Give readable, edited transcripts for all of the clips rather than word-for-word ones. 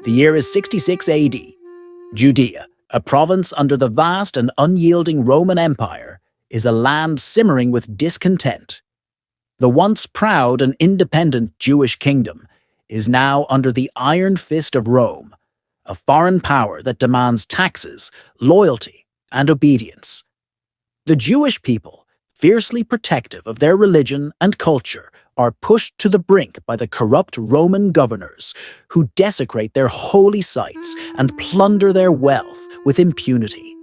The year is 66 AD. Judea, a province under the vast and unyielding Roman Empire, is a land simmering with discontent. The once proud and independent Jewish kingdom is now under the iron fist of Rome, a foreign power that demands taxes, loyalty, and obedience. The Jewish people, fiercely protective of their religion and culture, are pushed to the brink by the corrupt Roman governors who desecrate their holy sites and plunder their wealth with impunity.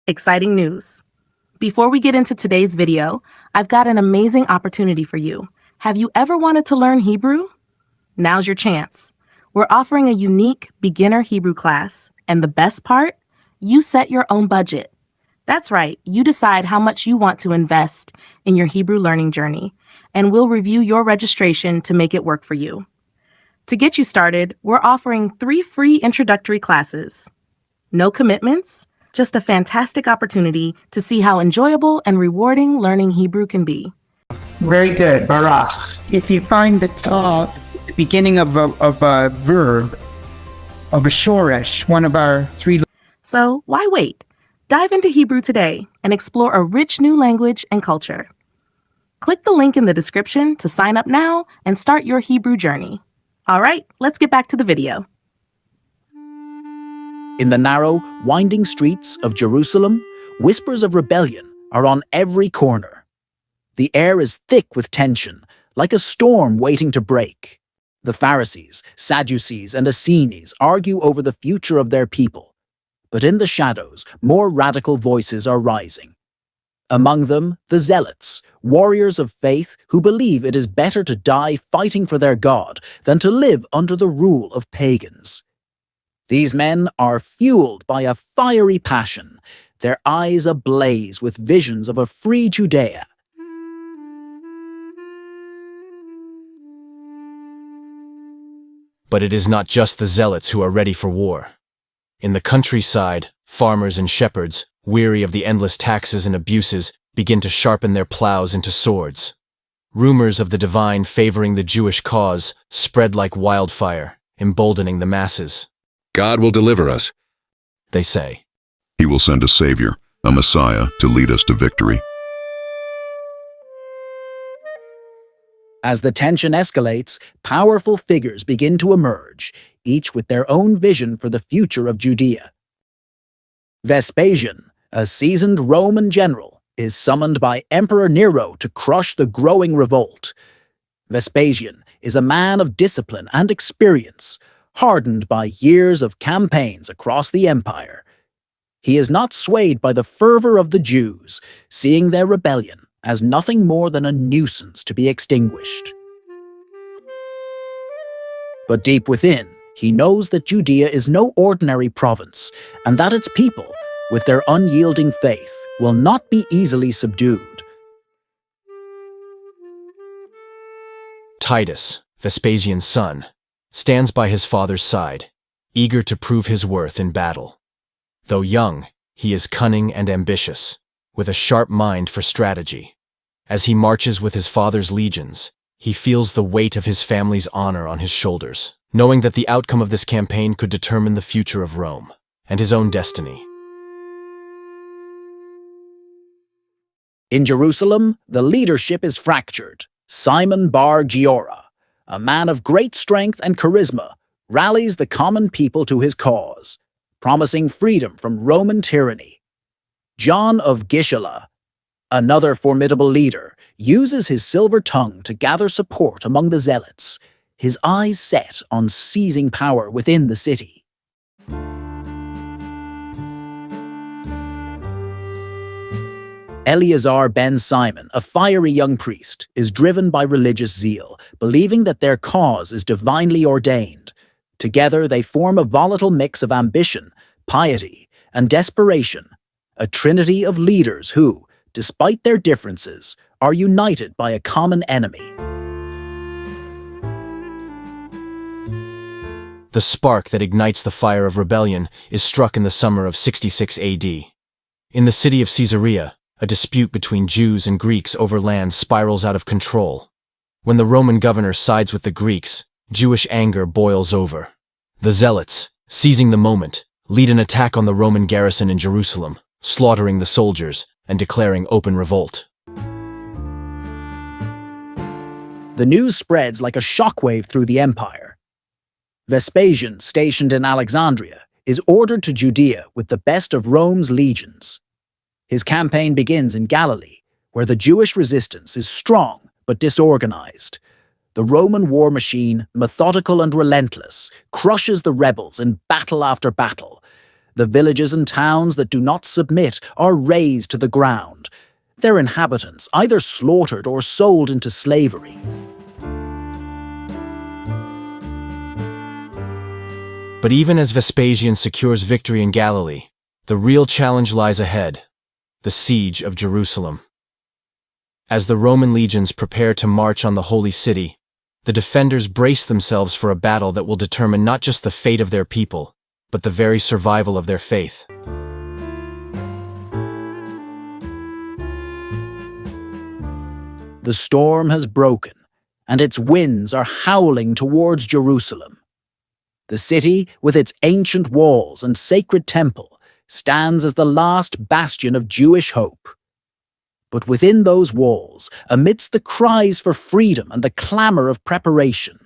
Exciting news. Before we get into today's video, I've got an amazing opportunity for you. Have you ever wanted to learn Hebrew? Now's your chance. We're offering a unique beginner Hebrew class, and the best part? You set your own budget. That's right, you decide how much you want to invest in your Hebrew learning journey, and we'll review your registration to make it work for you. To get you started, we're offering 3 free introductory classes. No commitments, just a fantastic opportunity to see how enjoyable and rewarding learning Hebrew can be. Very good, Barak. If you find that the beginning of a verb, of a shoresh, one of our 3... So why wait? Dive into Hebrew today and explore a rich new language and culture. Click the link in the description to sign up now and start your Hebrew journey. All right, let's get back to the video. In the narrow, winding streets of Jerusalem, whispers of rebellion are on every corner. The air is thick with tension, like a storm waiting to break. The Pharisees, Sadducees, and Essenes argue over the future of their people. But in the shadows, more radical voices are rising. Among them, the Zealots, warriors of faith who believe it is better to die fighting for their God than to live under the rule of pagans. These men are fueled by a fiery passion, their eyes ablaze with visions of a free Judaea. But it is not just the zealots who are ready for war. In the countryside, farmers and shepherds, weary of the endless taxes and abuses, begin to sharpen their plows into swords. Rumors of the divine favoring the Jewish cause spread like wildfire, emboldening the masses. God will deliver us, they say. He will send a Savior, a Messiah, to lead us to victory. As the tension escalates, powerful figures begin to emerge, each with their own vision for the future of Judea. Vespasian, a seasoned Roman general, is summoned by Emperor Nero to crush the growing revolt. Vespasian is a man of discipline and experience, hardened by years of campaigns across the empire. He is not swayed by the fervor of the Jews, seeing their rebellion as nothing more than a nuisance to be extinguished. But deep within, he knows that Judea is no ordinary province, and that its people, with their unyielding faith, will not be easily subdued. Titus, Vespasian's son, stands by his father's side, eager to prove his worth in battle. Though young, he is cunning and ambitious, with a sharp mind for strategy. As he marches with his father's legions, he feels the weight of his family's honor on his shoulders, knowing that the outcome of this campaign could determine the future of Rome and his own destiny. In Jerusalem, the leadership is fractured. Simon Bar Giora, a man of great strength and charisma, rallies the common people to his cause, promising freedom from Roman tyranny. John of Gishala, another formidable leader, uses his silver tongue to gather support among the zealots, his eyes set on seizing power within the city. Eleazar ben Simon, a fiery young priest, is driven by religious zeal, believing that their cause is divinely ordained. Together they form a volatile mix of ambition, piety, and desperation, a trinity of leaders who, despite their differences, are united by a common enemy. The spark that ignites the fire of rebellion is struck in the summer of 66 AD. In the city of Caesarea, a dispute between Jews and Greeks over land spirals out of control. When the Roman governor sides with the Greeks, Jewish anger boils over. The Zealots, seizing the moment, lead an attack on the Roman garrison in Jerusalem, slaughtering the soldiers and declaring open revolt. The news spreads like a shockwave through the empire. Vespasian, stationed in Alexandria, is ordered to Judea with the best of Rome's legions. His campaign begins in Galilee, where the Jewish resistance is strong but disorganized. The Roman war machine, methodical and relentless, crushes the rebels in battle after battle. The villages and towns that do not submit are razed to the ground, their inhabitants either slaughtered or sold into slavery. But even as Vespasian secures victory in Galilee, the real challenge lies ahead: the siege of Jerusalem. As the Roman legions prepare to march on the holy city, the defenders brace themselves for a battle that will determine not just the fate of their people, but the very survival of their faith. The storm has broken, and its winds are howling towards Jerusalem. The city, with its ancient walls and sacred temple, stands as the last bastion of Jewish hope. But within those walls, amidst the cries for freedom and the clamor of preparation,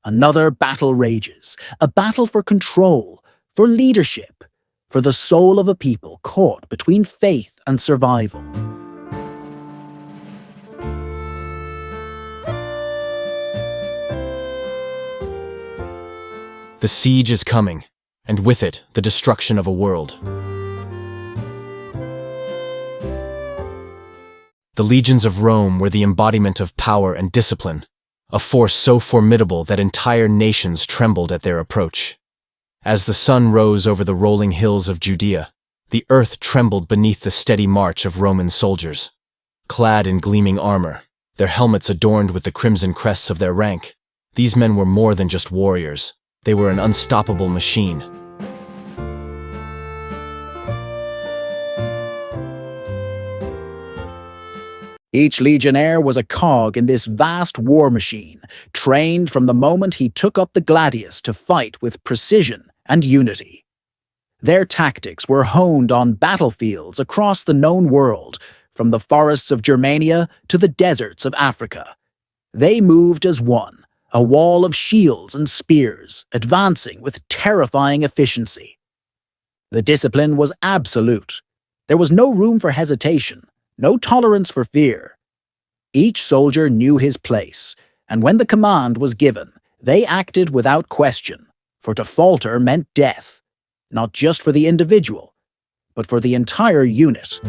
another battle rages, a battle for control, for leadership, for the soul of a people caught between faith and survival. The siege is coming, and with it, the destruction of a world. The legions of Rome were the embodiment of power and discipline, a force so formidable that entire nations trembled at their approach. As the sun rose over the rolling hills of Judea, the earth trembled beneath the steady march of Roman soldiers. Clad in gleaming armor, their helmets adorned with the crimson crests of their rank, these men were more than just warriors. They were an unstoppable machine. Each legionnaire was a cog in this vast war machine, trained from the moment he took up the gladius to fight with precision and unity. Their tactics were honed on battlefields across the known world, from the forests of Germania to the deserts of Africa. They moved as one, a wall of shields and spears, advancing with terrifying efficiency. The discipline was absolute. There was no room for hesitation, no tolerance for fear. Each soldier knew his place, and when the command was given, they acted without question, for to falter meant death, not just for the individual, but for the entire unit.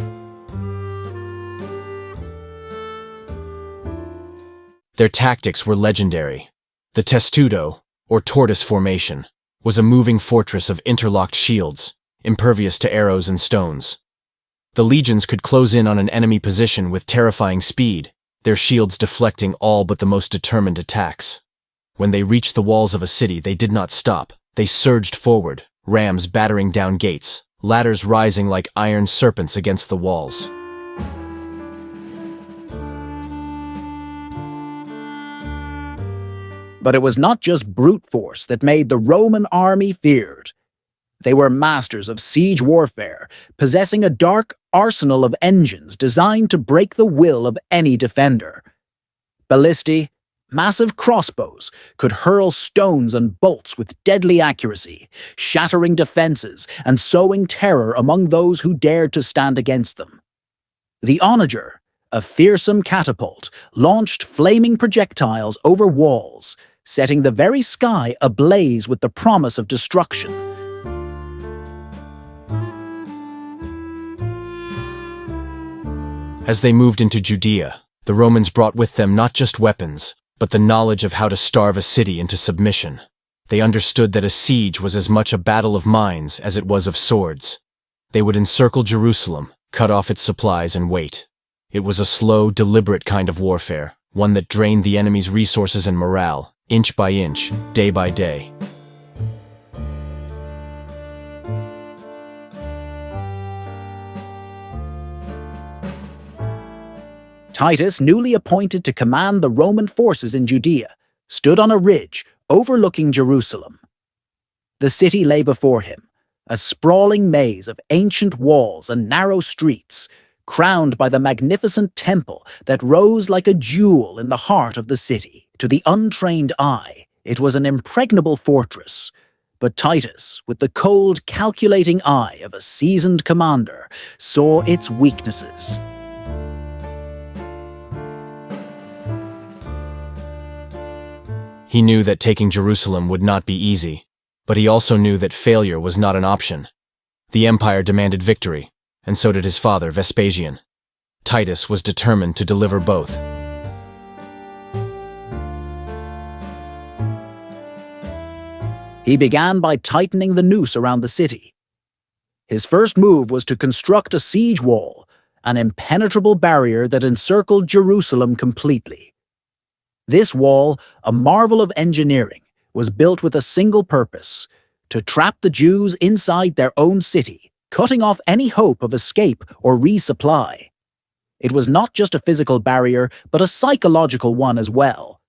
Their tactics were legendary. The testudo, or tortoise formation, was a moving fortress of interlocked shields, impervious to arrows and stones. The legions could close in on an enemy position with terrifying speed, their shields deflecting all but the most determined attacks. When they reached the walls of a city, they did not stop. They surged forward, rams battering down gates, ladders rising like iron serpents against the walls. But it was not just brute force that made the Roman army feared. They were masters of siege warfare, possessing a dark arsenal of engines designed to break the will of any defender. Ballistae, massive crossbows, could hurl stones and bolts with deadly accuracy, shattering defenses and sowing terror among those who dared to stand against them. The onager, a fearsome catapult, launched flaming projectiles over walls, setting the very sky ablaze with the promise of destruction. As they moved into Judea, the Romans brought with them not just weapons, but the knowledge of how to starve a city into submission. They understood that a siege was as much a battle of minds as it was of swords. They would encircle Jerusalem, cut off its supplies, and wait. It was a slow, deliberate kind of warfare, one that drained the enemy's resources and morale, inch by inch, day by day. Titus, newly appointed to command the Roman forces in Judea, stood on a ridge overlooking Jerusalem. The city lay before him, a sprawling maze of ancient walls and narrow streets, crowned by the magnificent temple that rose like a jewel in the heart of the city. To the untrained eye, it was an impregnable fortress. But Titus, with the cold, calculating eye of a seasoned commander, saw its weaknesses. He knew that taking Jerusalem would not be easy, but he also knew that failure was not an option. The empire demanded victory, and so did his father, Vespasian. Titus was determined to deliver both. He began by tightening the noose around the city. His first move was to construct a siege wall, an impenetrable barrier that encircled Jerusalem completely. This wall, a marvel of engineering, was built with a single purpose: to trap the Jews inside their own city, cutting off any hope of escape or resupply. It was not just a physical barrier, but a psychological one as well.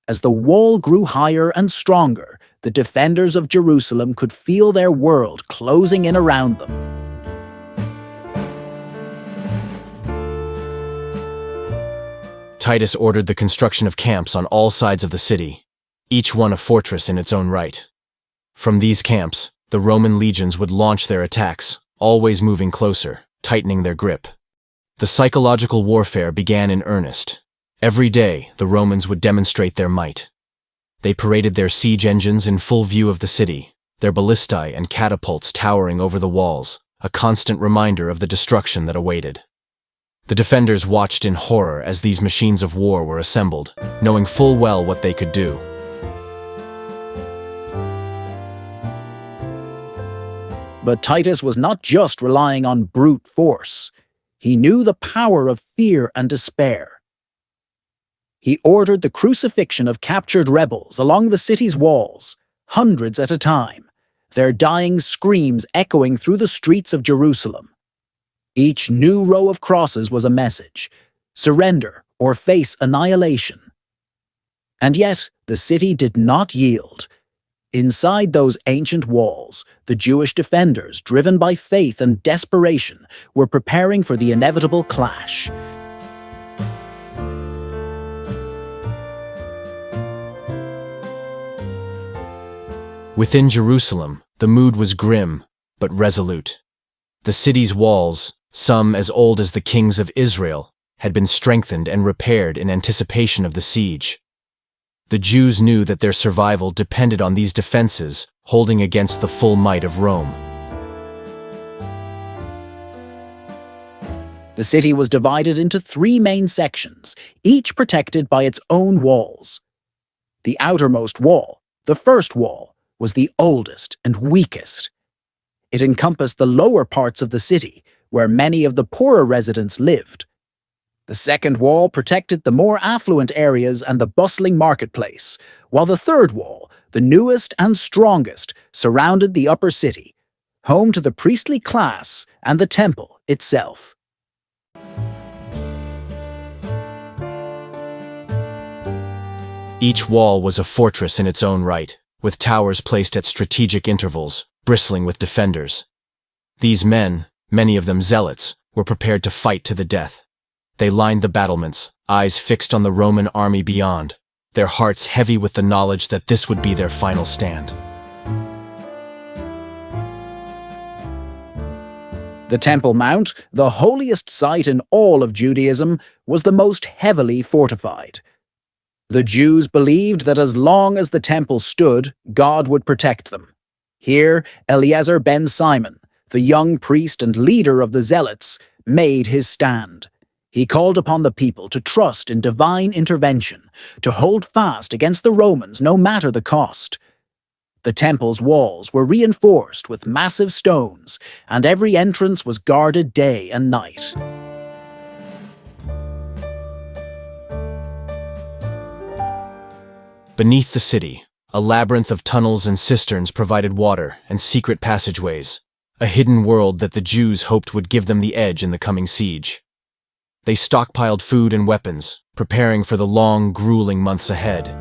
As the wall grew higher and stronger, the defenders of Jerusalem could feel their world closing in around them. Titus ordered the construction of camps on all sides of the city, each one a fortress in its own right. From these camps, the Roman legions would launch their attacks, always moving closer, tightening their grip. The psychological warfare began in earnest. Every day, the Romans would demonstrate their might. They paraded their siege engines in full view of the city, their ballistae and catapults towering over the walls, a constant reminder of the destruction that awaited. The defenders watched in horror as these machines of war were assembled, knowing full well what they could do. But Titus was not just relying on brute force. He knew the power of fear and despair. He ordered the crucifixion of captured rebels along the city's walls, hundreds at a time, their dying screams echoing through the streets of Jerusalem. Each new row of crosses was a message: surrender or face annihilation. And yet, the city did not yield. Inside those ancient walls, the Jewish defenders, driven by faith and desperation, were preparing for the inevitable clash. Within Jerusalem, the mood was grim, but resolute. The city's walls, some as old as the kings of Israel, had been strengthened and repaired in anticipation of the siege. The Jews knew that their survival depended on these defenses, holding against the full might of Rome. The city was divided into 3 main sections, each protected by its own walls. The outermost wall, the first wall, was the oldest and weakest. It encompassed the lower parts of the city, where many of the poorer residents lived. The second wall protected the more affluent areas and the bustling marketplace, while the third wall, the newest and strongest, surrounded the upper city, home to the priestly class and the temple itself. Each wall was a fortress in its own right, with towers placed at strategic intervals, bristling with defenders. These men, many of them zealots, were prepared to fight to the death. They lined the battlements, eyes fixed on the Roman army beyond, their hearts heavy with the knowledge that this would be their final stand. The Temple Mount, the holiest site in all of Judaism, was the most heavily fortified. The Jews believed that as long as the temple stood, God would protect them. Here, Eleazar ben Simon, the young priest and leader of the Zealots, made his stand. He called upon the people to trust in divine intervention, to hold fast against the Romans no matter the cost. The temple's walls were reinforced with massive stones, and every entrance was guarded day and night. Beneath the city, a labyrinth of tunnels and cisterns provided water and secret passageways, a hidden world that the Jews hoped would give them the edge in the coming siege. They stockpiled food and weapons, preparing for the long, grueling months ahead.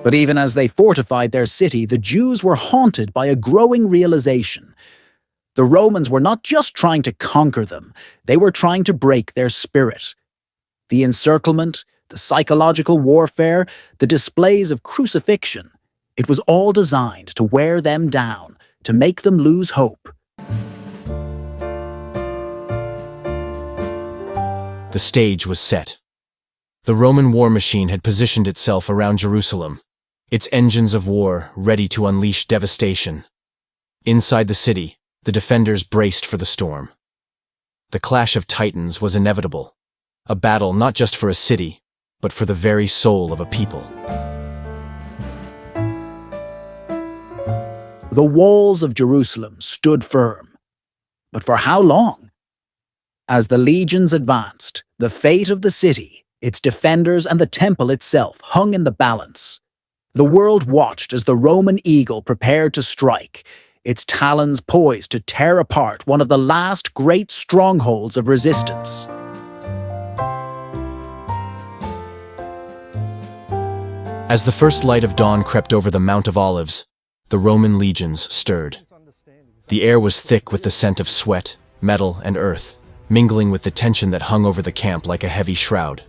But even as they fortified their city, the Jews were haunted by a growing realization. The Romans were not just trying to conquer them, they were trying to break their spirit. The encirclement, the psychological warfare, the displays of crucifixion, it was all designed to wear them down, to make them lose hope. The stage was set. The Roman war machine had positioned itself around Jerusalem, its engines of war ready to unleash devastation. Inside the city, the defenders braced for the storm. The clash of titans was inevitable, a battle not just for a city, but for the very soul of a people. The walls of Jerusalem stood firm. But for how long? As the legions advanced, the fate of the city, its defenders, and the temple itself hung in the balance. The world watched as the Roman eagle prepared to strike, its talons poised to tear apart one of the last great strongholds of resistance. As the first light of dawn crept over the Mount of Olives, the Roman legions stirred. The air was thick with the scent of sweat, metal, and earth, mingling with the tension that hung over the camp like a heavy shroud.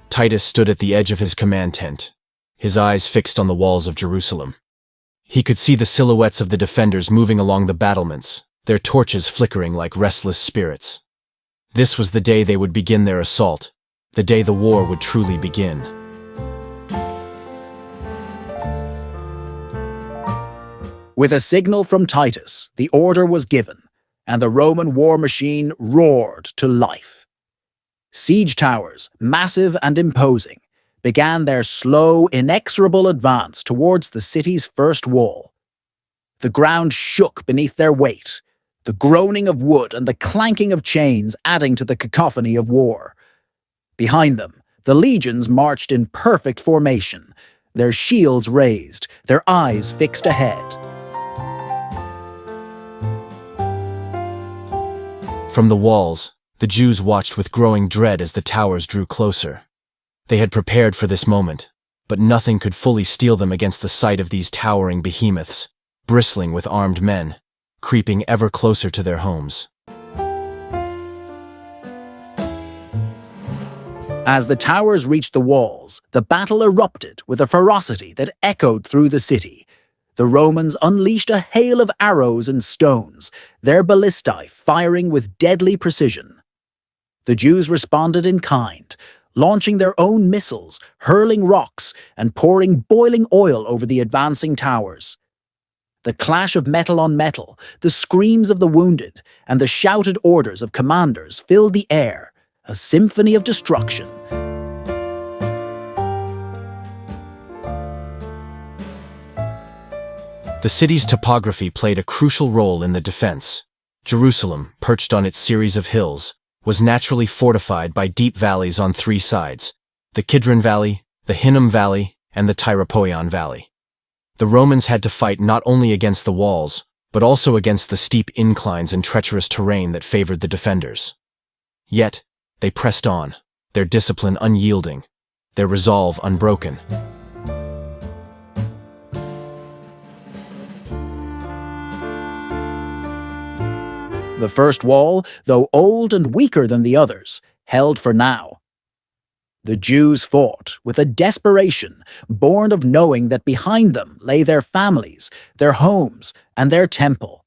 Titus stood at the edge of his command tent, his eyes fixed on the walls of Jerusalem. He could see the silhouettes of the defenders moving along the battlements, their torches flickering like restless spirits. This was the day they would begin their assault, the day the war would truly begin. With a signal from Titus, the order was given, and the Roman war machine roared to life. Siege towers, massive and imposing, began their slow, inexorable advance towards the city's first wall. The ground shook beneath their weight, the groaning of wood and the clanking of chains adding to the cacophony of war. Behind them, the legions marched in perfect formation, their shields raised, their eyes fixed ahead. From the walls, the Jews watched with growing dread as the towers drew closer. They had prepared for this moment, but nothing could fully steel them against the sight of these towering behemoths, bristling with armed men, creeping ever closer to their homes. As the towers reached the walls, the battle erupted with a ferocity that echoed through the city. The Romans unleashed a hail of arrows and stones, their ballistae firing with deadly precision. The Jews responded in kind, launching their own missiles, hurling rocks, and pouring boiling oil over the advancing towers. The clash of metal on metal, the screams of the wounded, and the shouted orders of commanders filled the air, a symphony of destruction. The city's topography played a crucial role in the defense. Jerusalem, perched on its series of hills, was naturally fortified by deep valleys on three sides: the Kidron Valley, the Hinnom Valley, and the Tyropoion Valley. The Romans had to fight not only against the walls, but also against the steep inclines and treacherous terrain that favored the defenders. Yet, they pressed on, their discipline unyielding, their resolve unbroken. The first wall, though old and weaker than the others, held for now. The Jews fought with a desperation born of knowing that behind them lay their families, their homes, and their temple.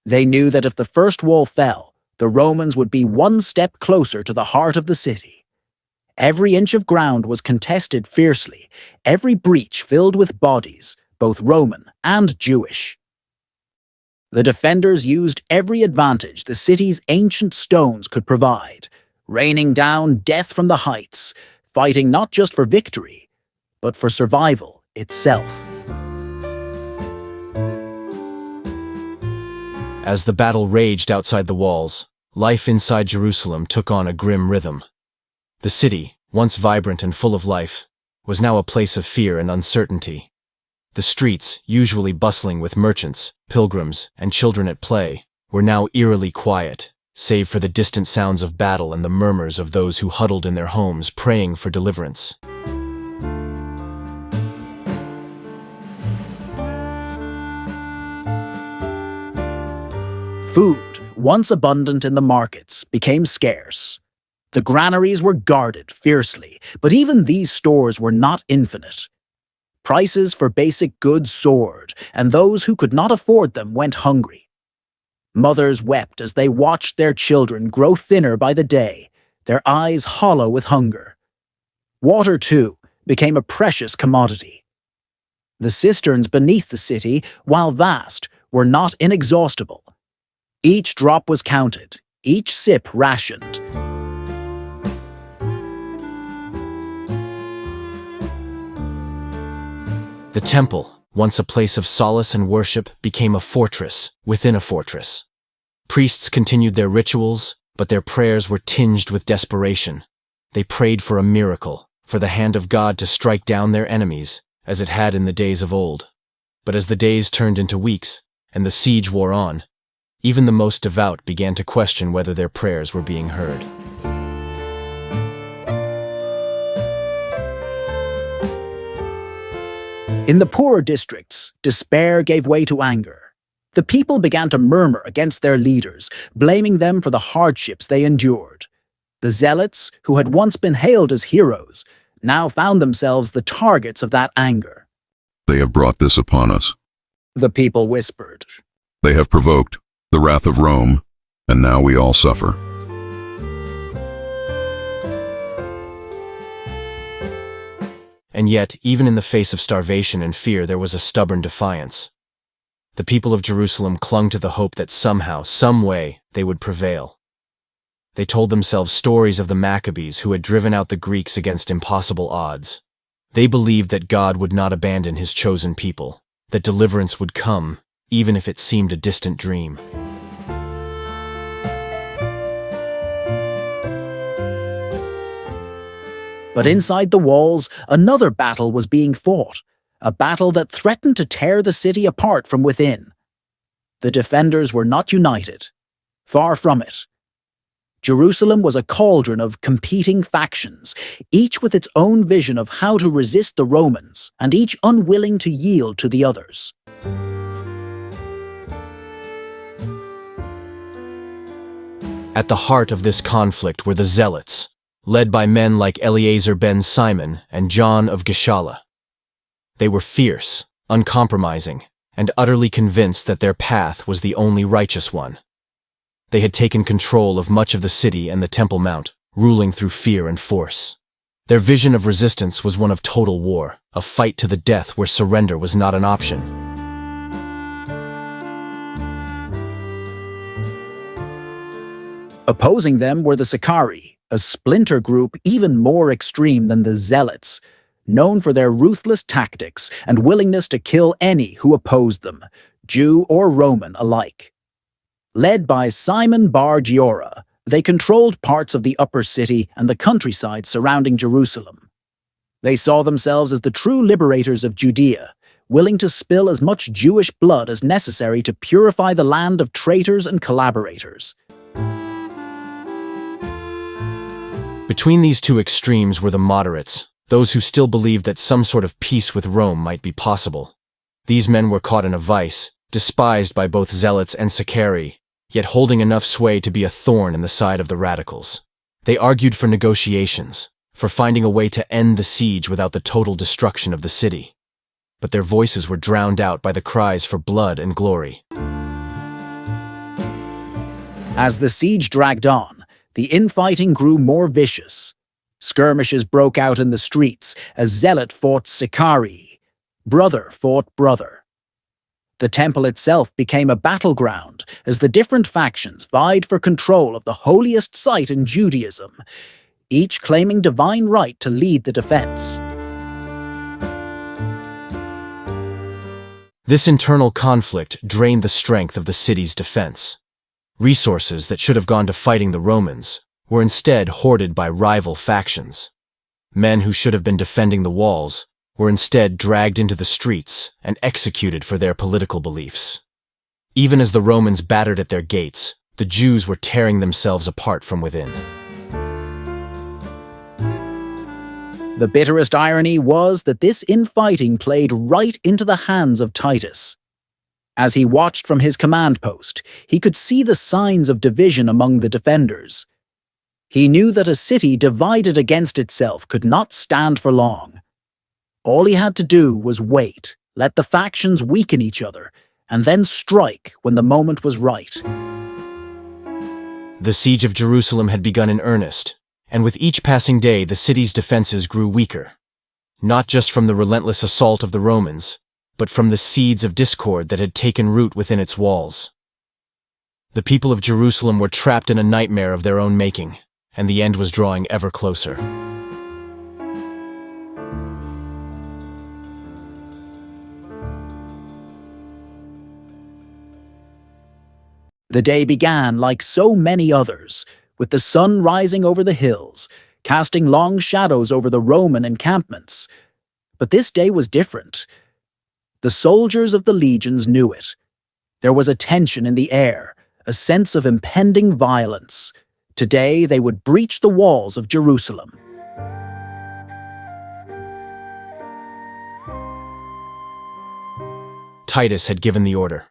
They knew that if the first wall fell, the Romans would be one step closer to the heart of the city. Every inch of ground was contested fiercely, every breach filled with bodies, both Roman and Jewish. The defenders used every advantage the city's ancient stones could provide, raining down death from the heights, fighting not just for victory, but for survival itself. As the battle raged outside the walls, life inside Jerusalem took on a grim rhythm. The city, once vibrant and full of life, was now a place of fear and uncertainty. The streets, usually bustling with merchants, pilgrims, and children at play, were now eerily quiet, save for the distant sounds of battle and the murmurs of those who huddled in their homes praying for deliverance. Food, once abundant in the markets, became scarce. The granaries were guarded fiercely, but even these stores were not infinite. Prices for basic goods soared, and those who could not afford them went hungry. Mothers wept as they watched their children grow thinner by the day, their eyes hollow with hunger. Water, too, became a precious commodity. The cisterns beneath the city, while vast, were not inexhaustible. Each drop was counted, each sip rationed. The temple, once a place of solace and worship, became a fortress within a fortress. Priests continued their rituals, but their prayers were tinged with desperation. They prayed for a miracle, for the hand of God to strike down their enemies, as it had in the days of old. But as the days turned into weeks, and the siege wore on, even the most devout began to question whether their prayers were being heard. In the poorer districts, despair gave way to anger. The people began to murmur against their leaders, blaming them for the hardships they endured. The zealots, who had once been hailed as heroes, now found themselves the targets of that anger. They have brought this upon us. The people whispered. They have provoked the wrath of Rome, and now we all suffer. And yet, even in the face of starvation and fear, there was a stubborn defiance. The people of Jerusalem clung to the hope that somehow, some way, they would prevail. They told themselves stories of the Maccabees who had driven out the Greeks against impossible odds. They believed that God would not abandon his chosen people, that deliverance would come, even if it seemed a distant dream. But inside the walls, another battle was being fought, a battle that threatened to tear the city apart from within. The defenders were not united. Far from it. Jerusalem was a cauldron of competing factions, each with its own vision of how to resist the Romans, and each unwilling to yield to the others. At the heart of this conflict were the Zealots, led by men like Eleazar ben Simon and John of Gischala. They were fierce, uncompromising, and utterly convinced that their path was the only righteous one. They had taken control of much of the city and the Temple Mount, ruling through fear and force. Their vision of resistance was one of total war, a fight to the death where surrender was not an option. Opposing them were the Sicarii, a splinter group even more extreme than the Zealots, known for their ruthless tactics and willingness to kill any who opposed them, Jew or Roman alike. Led by Simon Bar Giora, they controlled parts of the upper city and the countryside surrounding Jerusalem. They saw themselves as the true liberators of Judea, willing to spill as much Jewish blood as necessary to purify the land of traitors and collaborators. Between these two extremes were the moderates, those who still believed that some sort of peace with Rome might be possible. These men were caught in a vice, despised by both Zealots and Sicarii, yet holding enough sway to be a thorn in the side of the radicals. They argued for negotiations, for finding a way to end the siege without the total destruction of the city. But their voices were drowned out by the cries for blood and glory. As the siege dragged on, the infighting grew more vicious. Skirmishes broke out in the streets as Zealot fought Sicarii. Brother fought brother. The temple itself became a battleground as the different factions vied for control of the holiest site in Judaism, each claiming divine right to lead the defense. This internal conflict drained the strength of the city's defense. Resources that should have gone to fighting the Romans were instead hoarded by rival factions. Men who should have been defending the walls were instead dragged into the streets and executed for their political beliefs. Even as the Romans battered at their gates, the Jews were tearing themselves apart from within. The bitterest irony was that this infighting played right into the hands of Titus. As he watched from his command post, he could see the signs of division among the defenders. He knew that a city divided against itself could not stand for long. All he had to do was wait, let the factions weaken each other, and then strike when the moment was right. The siege of Jerusalem had begun in earnest, and with each passing day the city's defenses grew weaker. Not just from the relentless assault of the Romans, but from the seeds of discord that had taken root within its walls. The people of Jerusalem were trapped in a nightmare of their own making, and the end was drawing ever closer. The day began like so many others, with the sun rising over the hills, casting long shadows over the Roman encampments. But this day was different. The soldiers of the legions knew it. There was a tension in the air, a sense of impending violence. Today they would breach the walls of Jerusalem. Titus had given the order.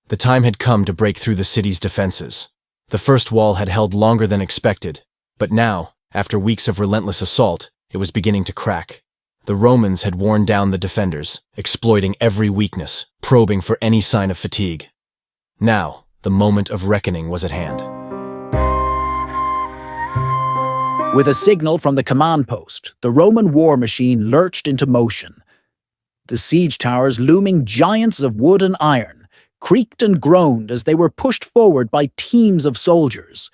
The time had come to break through the city's defenses. The first wall had held longer than expected, but now, after weeks of relentless assault, it was beginning to crack. The Romans had worn down the defenders, exploiting every weakness, probing for any sign of fatigue. Now, the moment of reckoning was at hand. With a signal from the command post, the Roman war machine lurched into motion. The siege towers, looming giants of wood and iron, creaked and groaned as they were pushed forward by teams of soldiers.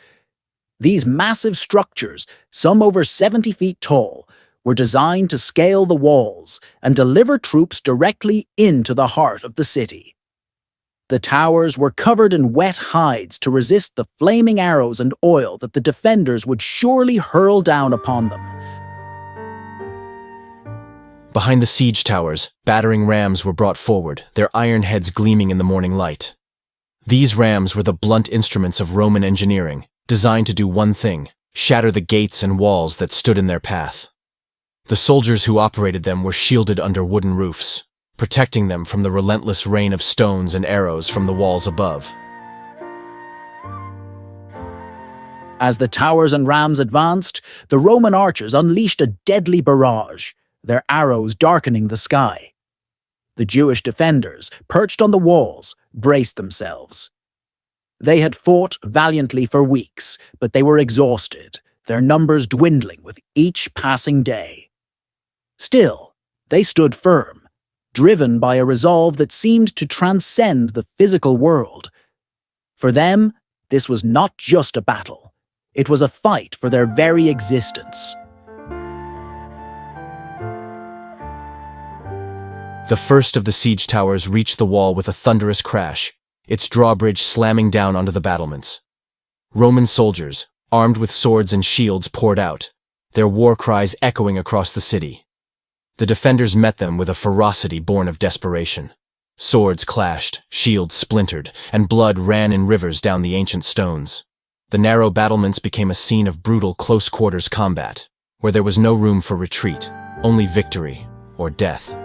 These massive structures, some over 70 feet tall, were designed to scale the walls and deliver troops directly into the heart of the city. The towers were covered in wet hides to resist the flaming arrows and oil that the defenders would surely hurl down upon them. Behind the siege towers, battering rams were brought forward, their iron heads gleaming in the morning light. These rams were the blunt instruments of Roman engineering, designed to do one thing: shatter the gates and walls that stood in their path. The soldiers who operated them were shielded under wooden roofs, protecting them from the relentless rain of stones and arrows from the walls above. As the towers and rams advanced, the Roman archers unleashed a deadly barrage, their arrows darkening the sky. The Jewish defenders, perched on the walls, braced themselves. They had fought valiantly for weeks, but they were exhausted, their numbers dwindling with each passing day. Still, they stood firm, driven by a resolve that seemed to transcend the physical world. For them, this was not just a battle. It was a fight for their very existence. The first of the siege towers reached the wall with a thunderous crash, its drawbridge slamming down onto the battlements. Roman soldiers, armed with swords and shields, poured out, their war cries echoing across the city. The defenders met them with a ferocity born of desperation. Swords clashed, shields splintered, and blood ran in rivers down the ancient stones. The narrow battlements became a scene of brutal close-quarters combat, where there was no room for retreat, only victory or death.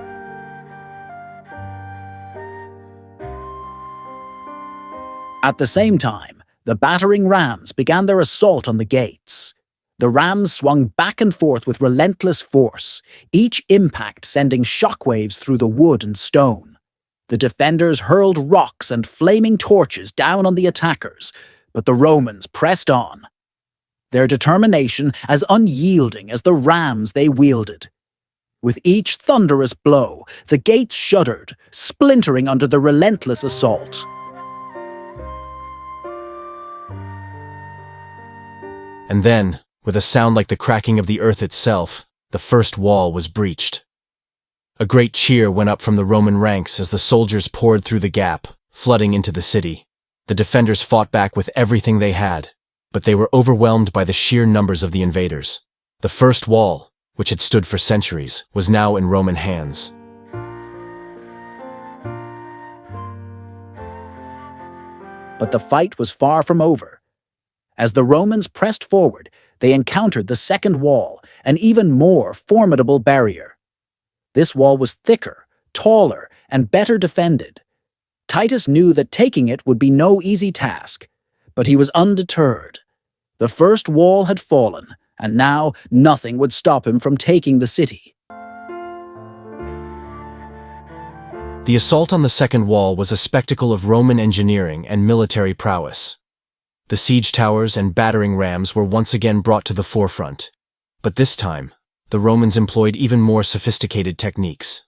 At the same time, the battering rams began their assault on the gates. The rams swung back and forth with relentless force, each impact sending shockwaves through the wood and stone. The defenders hurled rocks and flaming torches down on the attackers, but the Romans pressed on, their determination as unyielding as the rams they wielded. With each thunderous blow, the gates shuddered, splintering under the relentless assault. And then, with a sound like the cracking of the earth itself, the first wall was breached. A great cheer went up from the Roman ranks as the soldiers poured through the gap, flooding into the city. The defenders fought back with everything they had, but they were overwhelmed by the sheer numbers of the invaders. The first wall, which had stood for centuries, was now in Roman hands. But the fight was far from over. As the Romans pressed forward, they encountered the second wall, an even more formidable barrier. This wall was thicker, taller, and better defended. Titus knew that taking it would be no easy task, but he was undeterred. The first wall had fallen, and now nothing would stop him from taking the city. The assault on the second wall was a spectacle of Roman engineering and military prowess. The siege towers and battering rams were once again brought to the forefront, but this time, the Romans employed even more sophisticated techniques.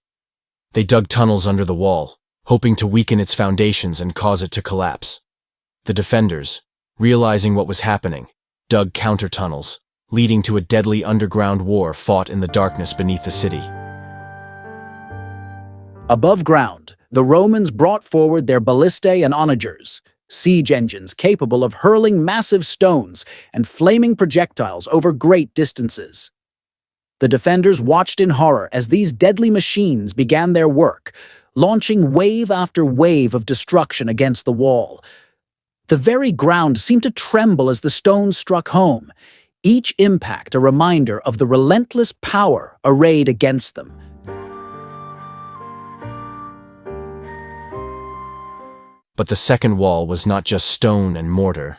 They dug tunnels under the wall, hoping to weaken its foundations and cause it to collapse. The defenders, realizing what was happening, dug counter-tunnels, leading to a deadly underground war fought in the darkness beneath the city. Above ground, the Romans brought forward their ballistae and onagers, siege engines capable of hurling massive stones and flaming projectiles over great distances. The defenders watched in horror as these deadly machines began their work, launching wave after wave of destruction against the wall. The very ground seemed to tremble as the stones struck home, each impact a reminder of the relentless power arrayed against them. But the second wall was not just stone and mortar.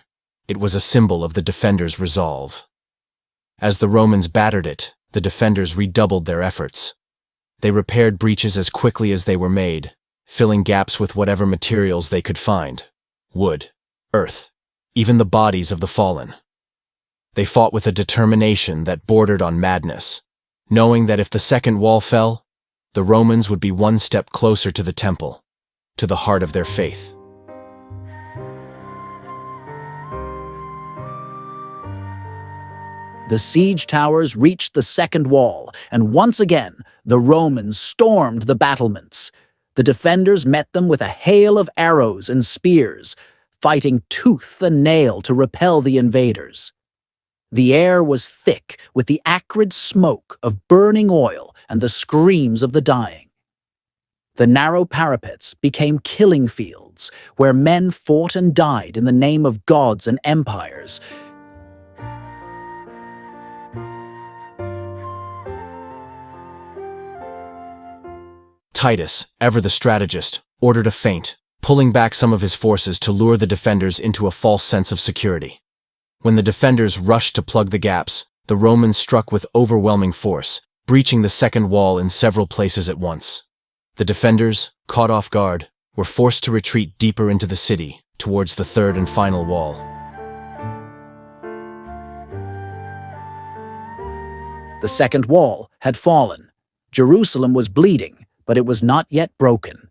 It was a symbol of the defenders' resolve. As the Romans battered it, the defenders redoubled their efforts. They repaired breaches as quickly as they were made, filling gaps with whatever materials they could find: wood, earth, even the bodies of the fallen. They fought with a determination that bordered on madness, knowing that if the second wall fell, the Romans would be one step closer to the temple, to the heart of their faith. The siege towers reached the second wall, and once again, the Romans stormed the battlements. The defenders met them with a hail of arrows and spears, fighting tooth and nail to repel the invaders. The air was thick with the acrid smoke of burning oil and the screams of the dying. The narrow parapets became killing fields, where men fought and died in the name of gods and empires. Titus, ever the strategist, ordered a feint, pulling back some of his forces to lure the defenders into a false sense of security. When the defenders rushed to plug the gaps, the Romans struck with overwhelming force, breaching the second wall in several places at once. The defenders, caught off guard, were forced to retreat deeper into the city, towards the third and final wall. The second wall had fallen. Jerusalem was bleeding, but it was not yet broken.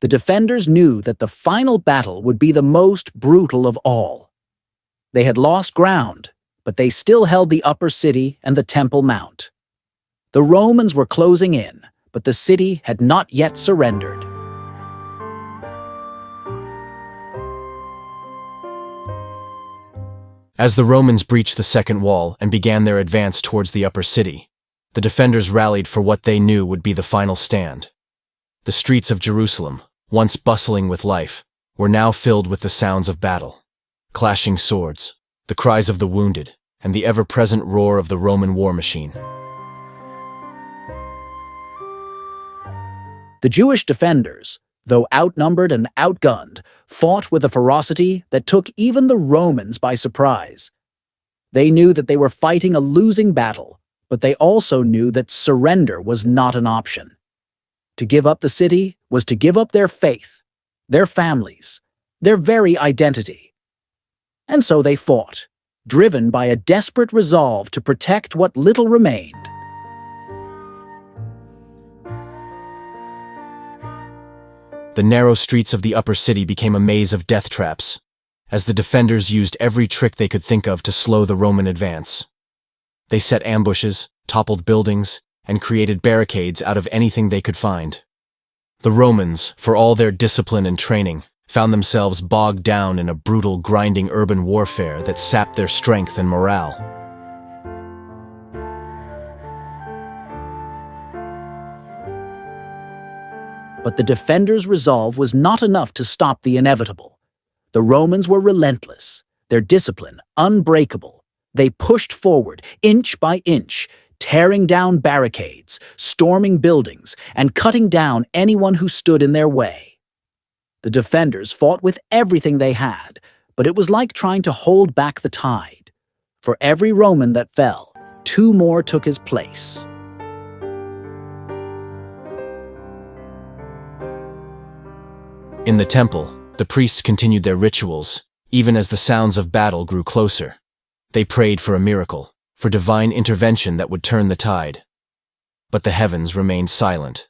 The defenders knew that the final battle would be the most brutal of all. They had lost ground, but they still held the upper city and the Temple Mount. The Romans were closing in, but the city had not yet surrendered. As the Romans breached the second wall and began their advance towards the upper city, the defenders rallied for what they knew would be the final stand. The streets of Jerusalem, once bustling with life, were now filled with the sounds of battle. Clashing swords, the cries of the wounded, and the ever-present roar of the Roman war machine. The Jewish defenders, though outnumbered and outgunned, fought with a ferocity that took even the Romans by surprise. They knew that they were fighting a losing battle, but they also knew that surrender was not an option. To give up the city was to give up their faith, their families, their very identity. And so they fought, driven by a desperate resolve to protect what little remained. The narrow streets of the upper city became a maze of death traps, as the defenders used every trick they could think of to slow the Roman advance. They set ambushes, toppled buildings, and created barricades out of anything they could find. The Romans, for all their discipline and training, found themselves bogged down in a brutal, grinding urban warfare that sapped their strength and morale. But the defenders' resolve was not enough to stop the inevitable. The Romans were relentless, their discipline unbreakable. They pushed forward, inch by inch, tearing down barricades, storming buildings, and cutting down anyone who stood in their way. The defenders fought with everything they had, but it was like trying to hold back the tide. For every Roman that fell, 2 more took his place. In the temple, the priests continued their rituals, even as the sounds of battle grew closer. They prayed for a miracle, for divine intervention that would turn the tide. But the heavens remained silent.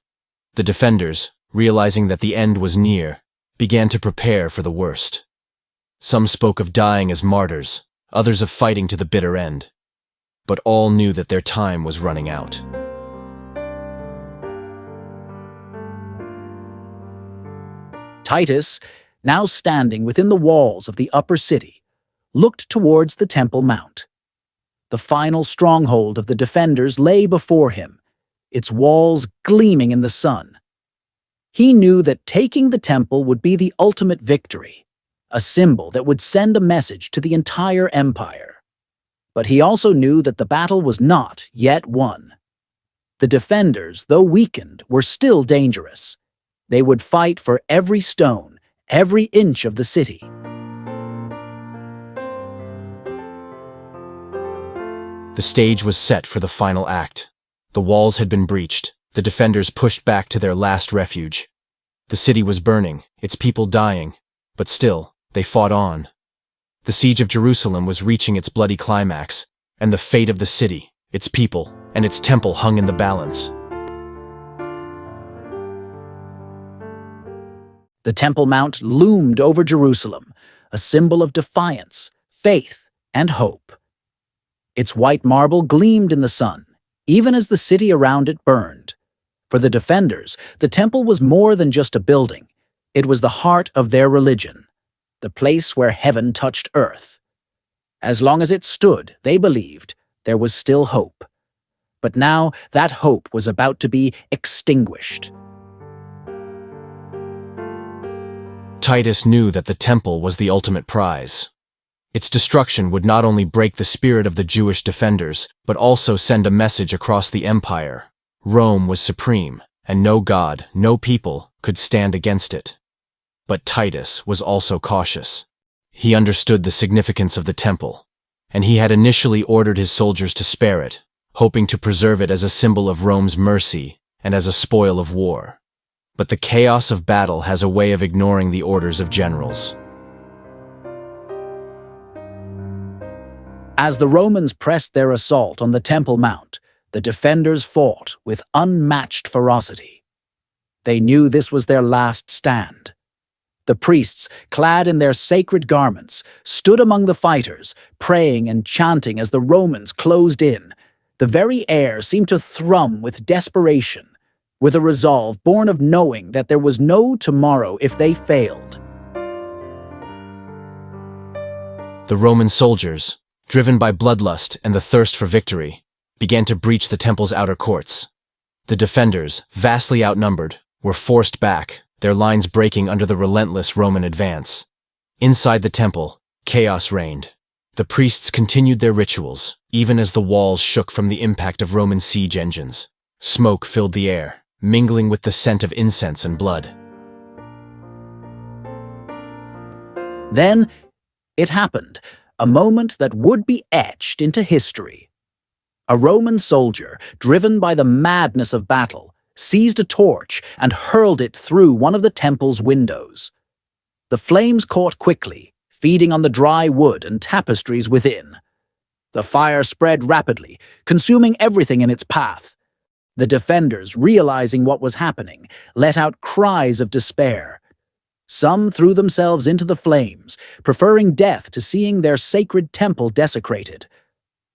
The defenders, realizing that the end was near, began to prepare for the worst. Some spoke of dying as martyrs, others of fighting to the bitter end. But all knew that their time was running out. Titus, now standing within the walls of the upper city, looked towards the Temple Mount. The final stronghold of the defenders lay before him, its walls gleaming in the sun. He knew that taking the temple would be the ultimate victory, a symbol that would send a message to the entire empire. But he also knew that the battle was not yet won. The defenders, though weakened, were still dangerous. They would fight for every stone, every inch of the city. The stage was set for the final act. The walls had been breached, the defenders pushed back to their last refuge. The city was burning, its people dying, but still, they fought on. The siege of Jerusalem was reaching its bloody climax, and the fate of the city, its people, and its temple hung in the balance. The Temple Mount loomed over Jerusalem, a symbol of defiance, faith, and hope. Its white marble gleamed in the sun, even as the city around it burned. For the defenders, the temple was more than just a building. It was the heart of their religion, the place where heaven touched earth. As long as it stood, they believed, there was still hope. But now that hope was about to be extinguished. Titus knew that the temple was the ultimate prize. Its destruction would not only break the spirit of the Jewish defenders, but also send a message across the empire. Rome was supreme, and no god, no people, could stand against it. But Titus was also cautious. He understood the significance of the temple, and he had initially ordered his soldiers to spare it, hoping to preserve it as a symbol of Rome's mercy and as a spoil of war. But the chaos of battle has a way of ignoring the orders of generals. As the Romans pressed their assault on the Temple Mount, the defenders fought with unmatched ferocity. They knew this was their last stand. The priests, clad in their sacred garments, stood among the fighters, praying and chanting as the Romans closed in. The very air seemed to thrum with desperation, with a resolve born of knowing that there was no tomorrow if they failed. The Roman soldiers, driven by bloodlust and the thirst for victory, began to breach the temple's outer courts. The defenders, vastly outnumbered, were forced back, their lines breaking under the relentless Roman advance. Inside the temple, chaos reigned. The priests continued their rituals, even as the walls shook from the impact of Roman siege engines. Smoke filled the air, mingling with the scent of incense and blood. Then, it happened, a moment that would be etched into history. A Roman soldier, driven by the madness of battle, seized a torch and hurled it through one of the temple's windows. The flames caught quickly, feeding on the dry wood and tapestries within. The fire spread rapidly, consuming everything in its path. The defenders, realizing what was happening, let out cries of despair. Some threw themselves into the flames, preferring death to seeing their sacred temple desecrated.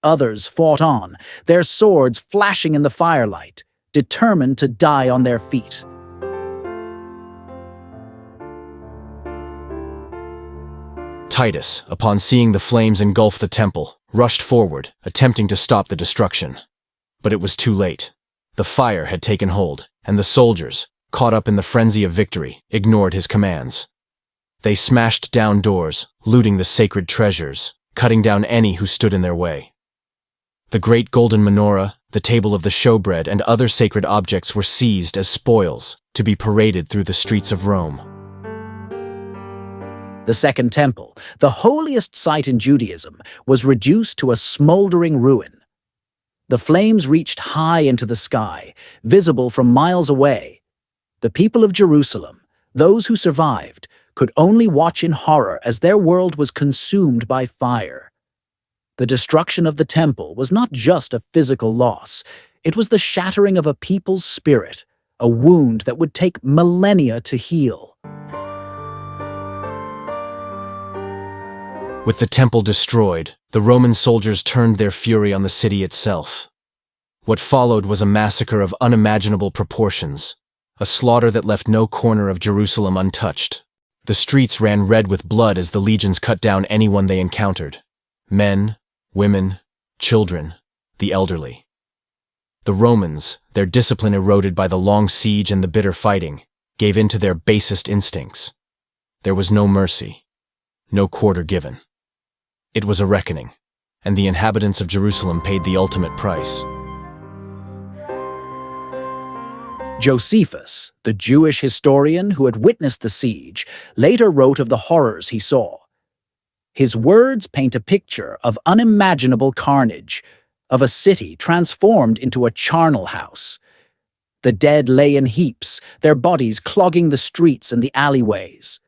Others fought on, their swords flashing in the firelight, determined to die on their feet. Titus, upon seeing the flames engulf the temple, rushed forward, attempting to stop the destruction. But it was too late. The fire had taken hold, and the soldiers, caught up in the frenzy of victory, ignored his commands. They smashed down doors, looting the sacred treasures, cutting down any who stood in their way. The great golden menorah, the table of the showbread, and other sacred objects were seized as spoils to be paraded through the streets of Rome. The Second Temple, the holiest site in Judaism, was reduced to a smoldering ruin. The flames reached high into the sky, visible from miles away. The people of Jerusalem, those who survived, could only watch in horror as their world was consumed by fire. The destruction of the temple was not just a physical loss, it was the shattering of a people's spirit, a wound that would take millennia to heal. With the temple destroyed, the Roman soldiers turned their fury on the city itself. What followed was a massacre of unimaginable proportions, a slaughter that left no corner of Jerusalem untouched. The streets ran red with blood as the legions cut down anyone they encountered: men, women, children, the elderly. The Romans, their discipline eroded by the long siege and the bitter fighting, gave in to their basest instincts. There was no mercy, no quarter given. It was a reckoning, and the inhabitants of Jerusalem paid the ultimate price. Josephus, the Jewish historian who had witnessed the siege, later wrote of the horrors he saw. His words paint a picture of unimaginable carnage, of a city transformed into a charnel house. The dead lay in heaps, their bodies clogging the streets and the alleyways.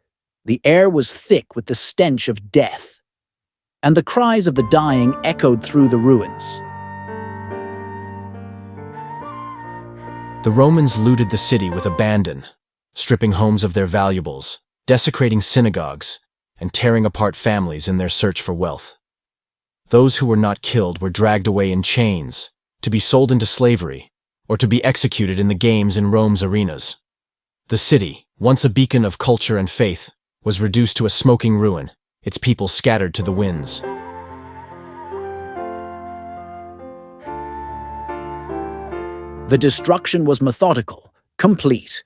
The air was thick with the stench of death, and the cries of the dying echoed through the ruins. The Romans looted the city with abandon, stripping homes of their valuables, desecrating synagogues, and tearing apart families in their search for wealth. Those who were not killed were dragged away in chains, to be sold into slavery, or to be executed in the games in Rome's arenas. The city, once a beacon of culture and faith, was reduced to a smoking ruin, its people scattered to the winds. The destruction was methodical, complete.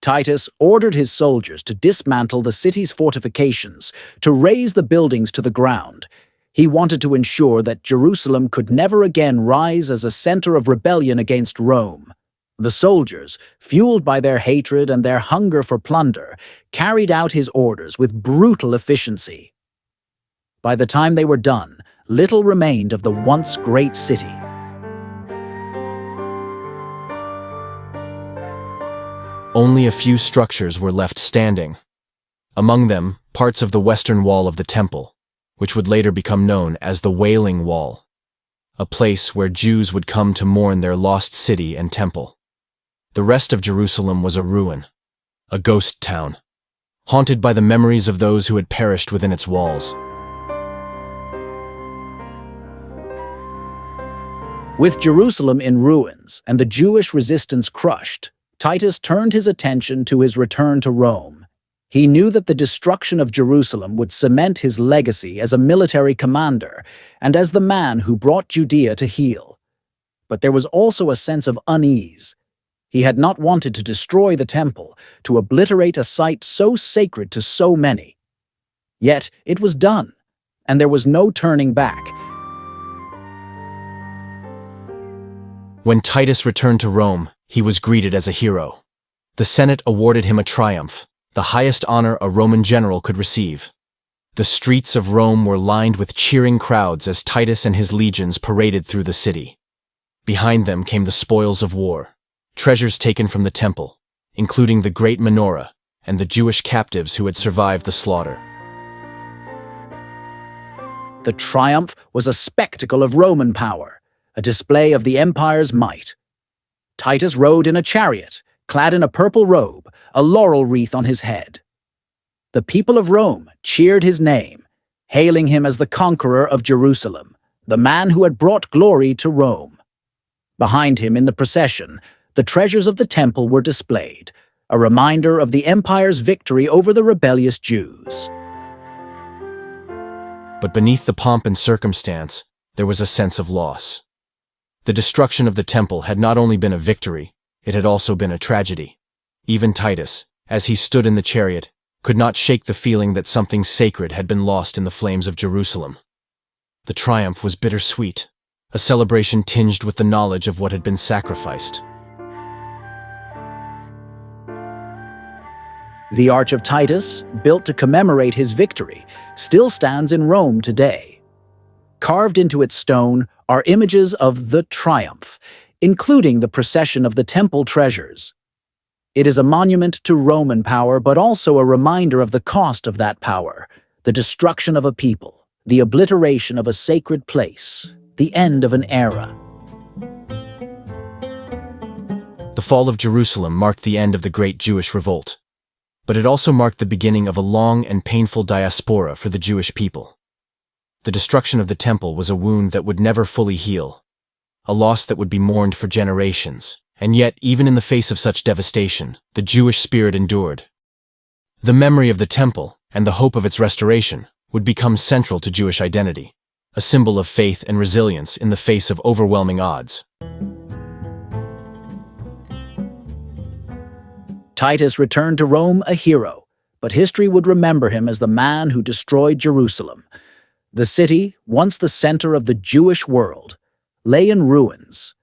Titus ordered his soldiers to dismantle the city's fortifications, to raze the buildings to the ground. He wanted to ensure that Jerusalem could never again rise as a center of rebellion against Rome. The soldiers, fueled by their hatred and their hunger for plunder, carried out his orders with brutal efficiency. By the time they were done, little remained of the once great city. Only a few structures were left standing. Among them, parts of the western wall of the temple, which would later become known as the Wailing Wall, a place where Jews would come to mourn their lost city and temple. The rest of Jerusalem was a ruin, a ghost town, haunted by the memories of those who had perished within its walls. With Jerusalem in ruins and the Jewish resistance crushed, Titus turned his attention to his return to Rome. He knew that the destruction of Jerusalem would cement his legacy as a military commander and as the man who brought Judea to heel. But there was also a sense of unease. He had not wanted to destroy the temple, to obliterate a site so sacred to so many. Yet it was done, and there was no turning back. When Titus returned to Rome, he was greeted as a hero. The Senate awarded him a triumph, the highest honor a Roman general could receive. The streets of Rome were lined with cheering crowds as Titus and his legions paraded through the city. Behind them came the spoils of war, treasures taken from the temple, including the great menorah and the Jewish captives who had survived the slaughter. The triumph was a spectacle of Roman power, a display of the empire's might. Titus rode in a chariot, clad in a purple robe, a laurel wreath on his head. The people of Rome cheered his name, hailing him as the conqueror of Jerusalem, the man who had brought glory to Rome. Behind him in the procession, the treasures of the temple were displayed, a reminder of the empire's victory over the rebellious Jews. But beneath the pomp and circumstance, there was a sense of loss. The destruction of the temple had not only been a victory, it had also been a tragedy. Even Titus, as he stood in the chariot, could not shake the feeling that something sacred had been lost in the flames of Jerusalem. The triumph was bittersweet, a celebration tinged with the knowledge of what had been sacrificed. The Arch of Titus, built to commemorate his victory, still stands in Rome today. Carved into its stone are images of the triumph, including the procession of the temple treasures. It is a monument to Roman power, but also a reminder of the cost of that power, the destruction of a people, the obliteration of a sacred place, the end of an era. The fall of Jerusalem marked the end of the Great Jewish Revolt, but it also marked the beginning of a long and painful diaspora for the Jewish people. The destruction of the temple was a wound that would never fully heal, a loss that would be mourned for generations. And yet, even in the face of such devastation, the Jewish spirit endured. The memory of the temple and the hope of its restoration would become central to Jewish identity, a symbol of faith and resilience in the face of overwhelming odds. Titus returned to Rome a hero, but history would remember him as the man who destroyed Jerusalem. The city, once the center of the Jewish world, lay in ruins,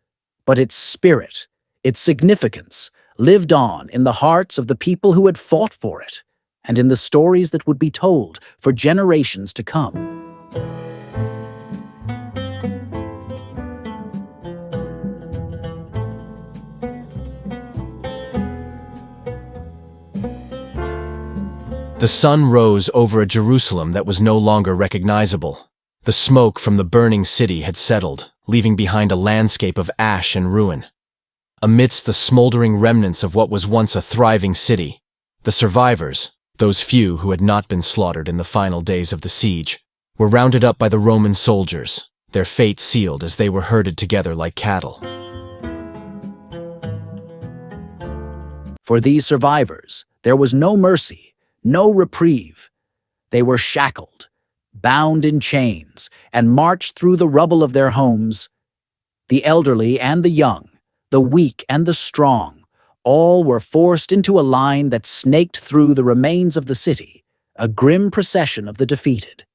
but its spirit, its significance, lived on in the hearts of the people who had fought for it, and in the stories that would be told for generations to come. The sun rose over a Jerusalem that was no longer recognizable. The smoke from the burning city had settled, leaving behind a landscape of ash and ruin. Amidst the smoldering remnants of what was once a thriving city, the survivors, those few who had not been slaughtered in the final days of the siege, were rounded up by the Roman soldiers, their fate sealed as they were herded together like cattle. For these survivors, there was no mercy, no reprieve. They were shackled, bound in chains, and marched through the rubble of their homes. The elderly and the young, the weak and the strong, all were forced into a line that snaked through the remains of the city, a grim procession of the defeated.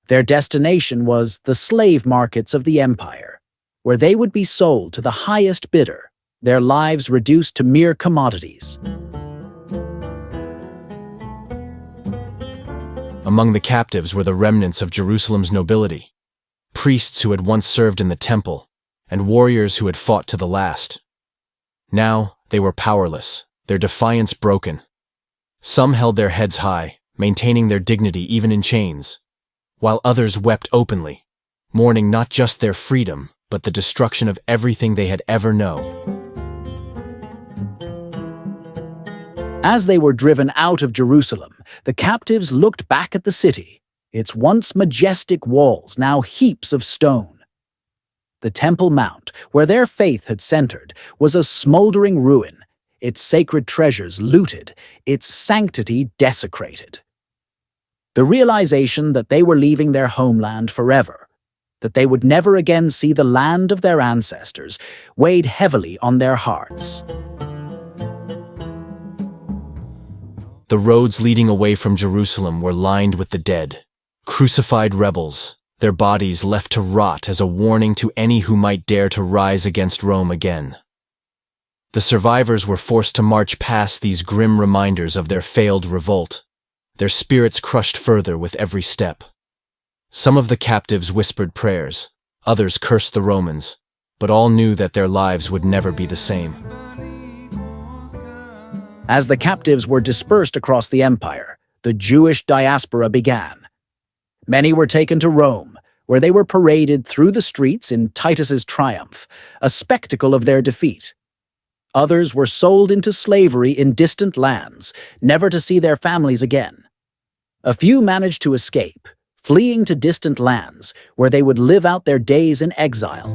Their destination was the slave markets of the empire, where they would be sold to the highest bidder, their lives reduced to mere commodities. Among the captives were the remnants of Jerusalem's nobility, priests who had once served in the temple, and warriors who had fought to the last. Now, they were powerless, their defiance broken. Some held their heads high, maintaining their dignity even in chains, while others wept openly, mourning not just their freedom, but the destruction of everything they had ever known. As they were driven out of Jerusalem, the captives looked back at the city, its once majestic walls now heaps of stone. The Temple Mount, where their faith had centered, was a smoldering ruin, its sacred treasures looted, its sanctity desecrated. The realization that they were leaving their homeland forever, that they would never again see the land of their ancestors, weighed heavily on their hearts. The roads leading away from Jerusalem were lined with the dead, crucified rebels, their bodies left to rot as a warning to any who might dare to rise against Rome again. The survivors were forced to march past these grim reminders of their failed revolt, their spirits crushed further with every step. Some of the captives whispered prayers, others cursed the Romans, but all knew that their lives would never be the same. As the captives were dispersed across the empire, the Jewish diaspora began. Many were taken to Rome, where they were paraded through the streets in Titus's triumph, a spectacle of their defeat. Others were sold into slavery in distant lands, never to see their families again. A few managed to escape, fleeing to distant lands where they would live out their days in exile.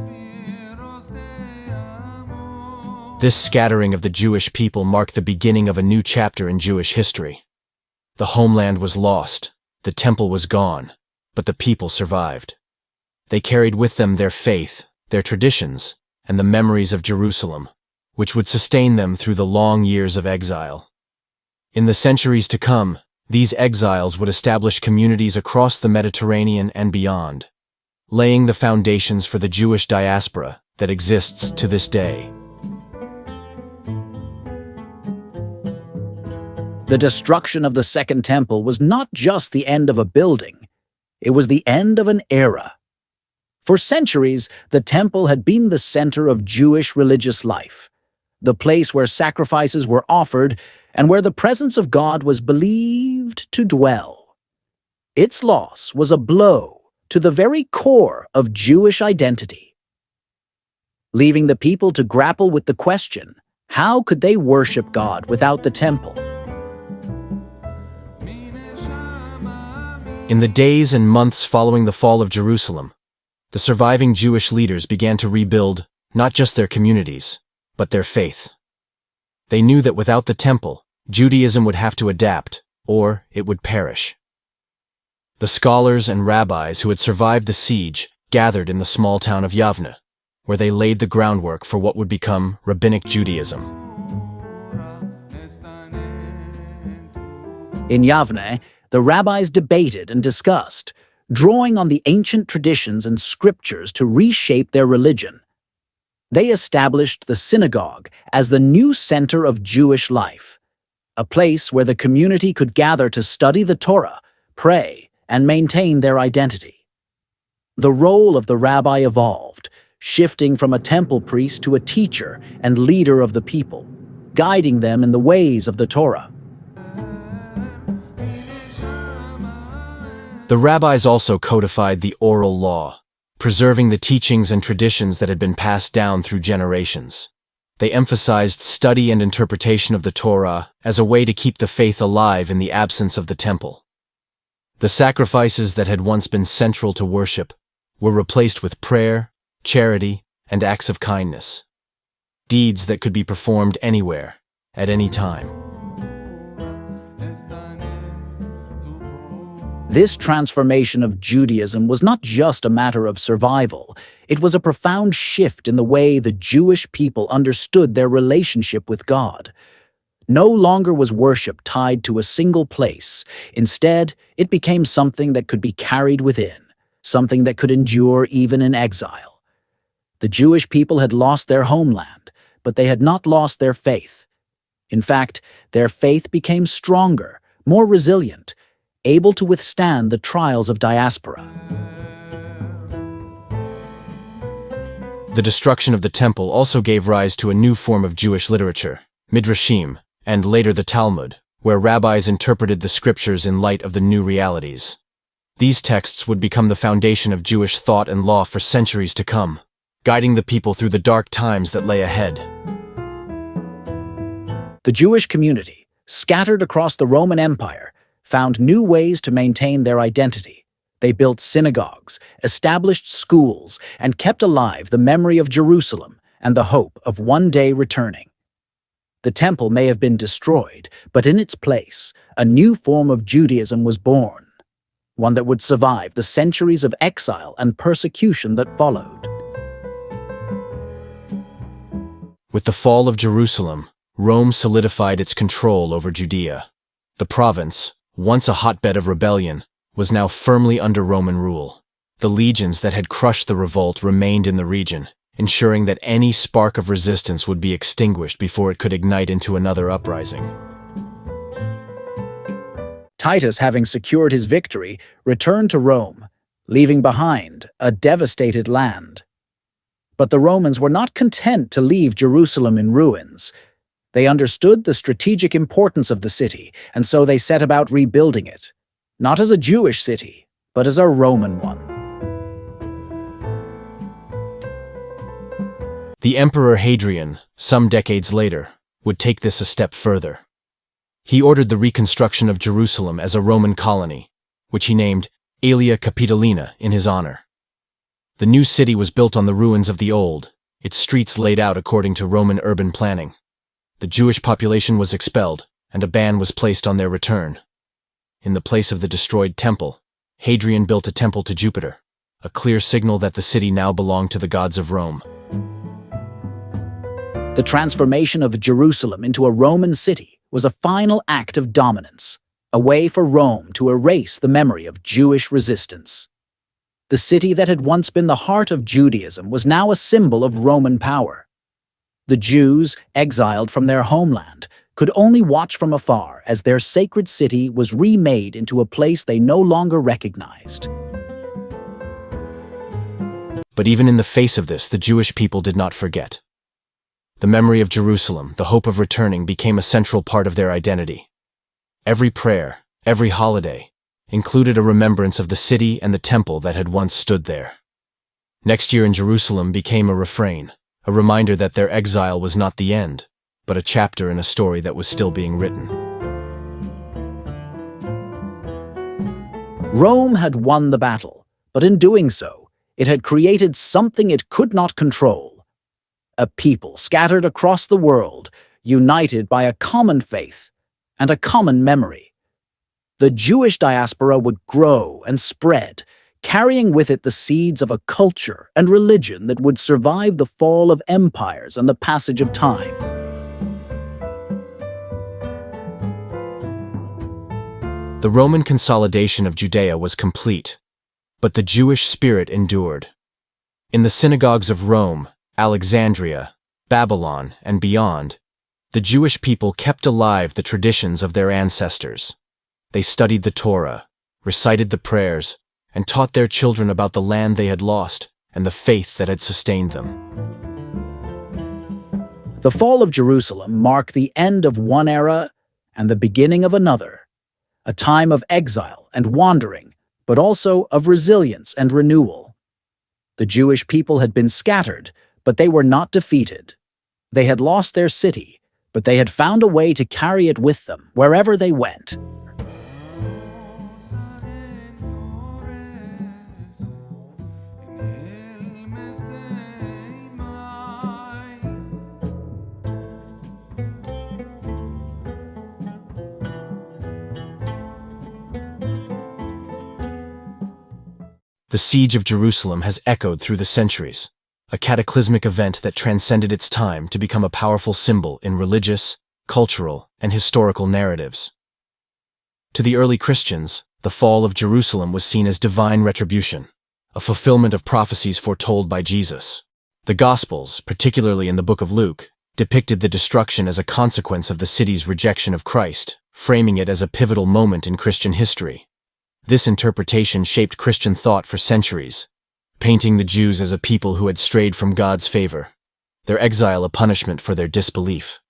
This scattering of the Jewish people marked the beginning of a new chapter in Jewish history. The homeland was lost, the temple was gone, but the people survived. They carried with them their faith, their traditions, and the memories of Jerusalem, which would sustain them through the long years of exile. In the centuries to come, these exiles would establish communities across the Mediterranean and beyond, laying the foundations for the Jewish diaspora that exists to this day. The destruction of the Second Temple was not just the end of a building, it was the end of an era. For centuries, the temple had been the center of Jewish religious life, the place where sacrifices were offered and where the presence of God was believed to dwell. Its loss was a blow to the very core of Jewish identity, leaving the people to grapple with the question, how could they worship God without the temple? In the days and months following the fall of Jerusalem, the surviving Jewish leaders began to rebuild not just their communities, but their faith. They knew that without the temple, Judaism would have to adapt, or it would perish. The scholars and rabbis who had survived the siege gathered in the small town of Yavne, where they laid the groundwork for what would become Rabbinic Judaism. In Yavne, the rabbis debated and discussed, drawing on the ancient traditions and scriptures to reshape their religion. They established the synagogue as the new center of Jewish life, a place where the community could gather to study the Torah, pray, and maintain their identity. The role of the rabbi evolved, shifting from a temple priest to a teacher and leader of the people, guiding them in the ways of the Torah. The rabbis also codified the oral law, preserving the teachings and traditions that had been passed down through generations. They emphasized study and interpretation of the Torah as a way to keep the faith alive in the absence of the temple. The sacrifices that had once been central to worship were replaced with prayer, charity, and acts of kindness, deeds that could be performed anywhere, at any time. This transformation of Judaism was not just a matter of survival, it was a profound shift in the way the Jewish people understood their relationship with God. No longer was worship tied to a single place. Instead, it became something that could be carried within, something that could endure even in exile. The Jewish people had lost their homeland, but they had not lost their faith. In fact, their faith became stronger, more resilient, able to withstand the trials of diaspora. The destruction of the temple also gave rise to a new form of Jewish literature, Midrashim, and later the Talmud, where rabbis interpreted the scriptures in light of the new realities. These texts would become the foundation of Jewish thought and law for centuries to come, guiding the people through the dark times that lay ahead. The Jewish community, scattered across the Roman Empire, found new ways to maintain their identity. They built synagogues, established schools, and kept alive the memory of Jerusalem and the hope of one day returning. The temple may have been destroyed, but in its place, a new form of Judaism was born, one that would survive the centuries of exile and persecution that followed. With the fall of Jerusalem, Rome solidified its control over Judea. The province, once a hotbed of rebellion, was now firmly under Roman rule. The legions that had crushed the revolt remained in the region, ensuring that any spark of resistance would be extinguished before it could ignite into another uprising. Titus, having secured his victory, returned to Rome, leaving behind a devastated land. But the Romans were not content to leave Jerusalem in ruins. They understood the strategic importance of the city, and so they set about rebuilding it, not as a Jewish city, but as a Roman one. The Emperor Hadrian, some decades later, would take this a step further. He ordered the reconstruction of Jerusalem as a Roman colony, which he named Aelia Capitolina in his honor. The new city was built on the ruins of the old, its streets laid out according to Roman urban planning. The Jewish population was expelled, and a ban was placed on their return. In the place of the destroyed temple, Hadrian built a temple to Jupiter, a clear signal that the city now belonged to the gods of Rome. The transformation of Jerusalem into a Roman city was a final act of dominance, a way for Rome to erase the memory of Jewish resistance. The city that had once been the heart of Judaism was now a symbol of Roman power. The Jews, exiled from their homeland, could only watch from afar as their sacred city was remade into a place they no longer recognized. But even in the face of this, the Jewish people did not forget. The memory of Jerusalem, the hope of returning, became a central part of their identity. Every prayer, every holiday, included a remembrance of the city and the temple that had once stood there. Next year in Jerusalem became a refrain, a reminder that their exile was not the end, but a chapter in a story that was still being written. Rome had won the battle, but in doing so, it had created something it could not control. A people scattered across the world, united by a common faith and a common memory. The Jewish diaspora would grow and spread, carrying with it the seeds of a culture and religion that would survive the fall of empires and the passage of time. The Roman consolidation of Judea was complete, but the Jewish spirit endured. In the synagogues of Rome, Alexandria, Babylon, and beyond, the Jewish people kept alive the traditions of their ancestors. They studied the Torah, recited the prayers, and taught their children about the land they had lost and the faith that had sustained them. The fall of Jerusalem marked the end of one era and the beginning of another, a time of exile and wandering, but also of resilience and renewal. The Jewish people had been scattered, but they were not defeated. They had lost their city, but they had found a way to carry it with them wherever they went. The siege of Jerusalem has echoed through the centuries, a cataclysmic event that transcended its time to become a powerful symbol in religious, cultural, and historical narratives. To the early Christians, the fall of Jerusalem was seen as divine retribution, a fulfillment of prophecies foretold by Jesus. The Gospels, particularly in the book of Luke, depicted the destruction as a consequence of the city's rejection of Christ, framing it as a pivotal moment in Christian history. This interpretation shaped Christian thought for centuries, painting the Jews as a people who had strayed from God's favor, their exile a punishment for their disbelief.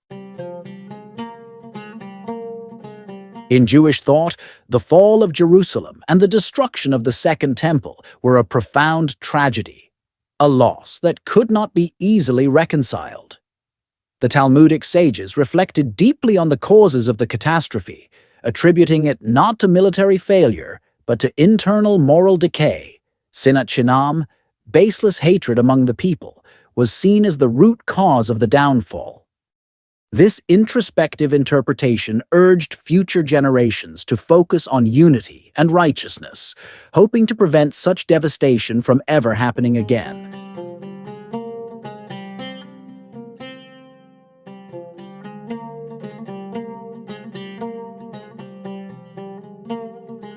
In Jewish thought, the fall of Jerusalem and the destruction of the Second Temple were a profound tragedy, a loss that could not be easily reconciled. The Talmudic sages reflected deeply on the causes of the catastrophe, attributing it not to military failure, but to internal moral decay. Sinat Shinam, baseless hatred among the people, was seen as the root cause of the downfall. This introspective interpretation urged future generations to focus on unity and righteousness, hoping to prevent such devastation from ever happening again.